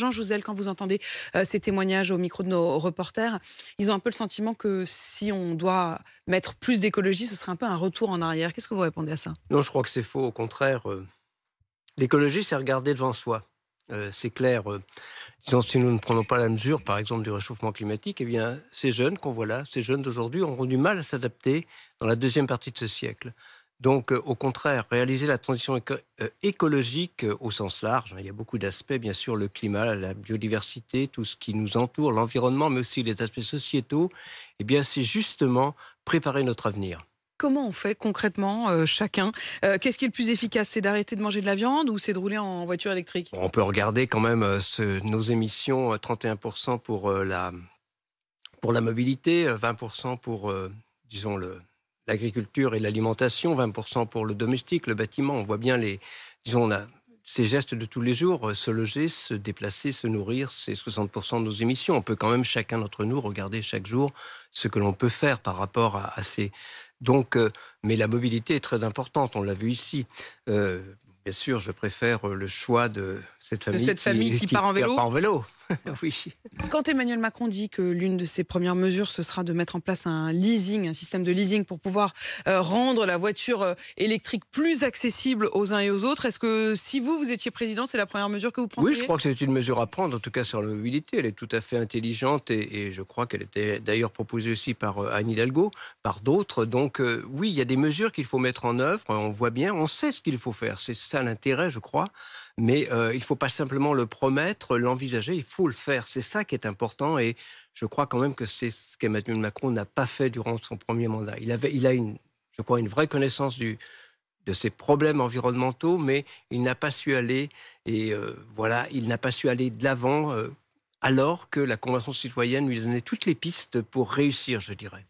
Jean Jouzel, quand vous entendez ces témoignages au micro de nos reporters, ils ont un peu le sentiment que si on doit mettre plus d'écologie, ce serait un peu un retour en arrière. Qu'est-ce que vous répondez à ça? Non, je crois que c'est faux. Au contraire, l'écologie, c'est regarder devant soi. C'est clair. Disons, si nous ne prenons pas la mesure, par exemple, du réchauffement climatique, eh bien, ces jeunes qu'on voit là, ces jeunes d'aujourd'hui, auront du mal à s'adapter dans la deuxième partie de ce siècle. Donc, au contraire, réaliser la transition écologique au sens large, hein, il y a beaucoup d'aspects, bien sûr, le climat, la biodiversité, tout ce qui nous entoure, l'environnement, mais aussi les aspects sociétaux, eh bien, c'est justement préparer notre avenir. Comment on fait concrètement, chacun? Qu'est-ce qui est le plus efficace? C'est d'arrêter de manger de la viande ou c'est de rouler en voiture électrique? On peut regarder quand même nos émissions, 31% pour la mobilité, 20% pour, disons, l'agriculture et l'alimentation, 20% pour le domestique, le bâtiment. On voit bien disons, on a ces gestes de tous les jours, se loger, se déplacer, se nourrir, c'est 60% de nos émissions. On peut quand même, chacun d'entre nous, regarder chaque jour ce que l'on peut faire par rapport à ces... Donc, mais la mobilité est très importante, on l'a vu ici. Bien sûr, je préfère le choix de cette De famille cette famille qui qui part en part vélo? en vélo. Oui. Quand Emmanuel Macron dit que l'une de ses premières mesures, ce sera de mettre en place un leasing, un système de leasing pour pouvoir rendre la voiture électrique plus accessible aux uns et aux autres, est-ce que si vous étiez président, c'est la première mesure que vous Oui, je prendriez? crois que c'est une mesure à prendre, en tout cas sur la mobilité. Elle est tout à fait intelligente et je crois qu'elle était d'ailleurs proposée aussi par Anne Hidalgo, par d'autres. Donc oui, il y a des mesures qu'il faut mettre en œuvre. On voit bien, on sait ce qu'il faut faire. C'est ça l'intérêt, je crois. Mais il ne faut pas simplement le promettre, l'envisager, il faut le faire. C'est ça qui est important et je crois quand même que c'est ce qu'Emmanuel Macron n'a pas fait durant son premier mandat. Il a je crois, une vraie connaissance de ses problèmes environnementaux, mais il n'a pas su aller et voilà, il n'a pas su aller de l'avant alors que la Convention citoyenne lui donnait toutes les pistes pour réussir, je dirais.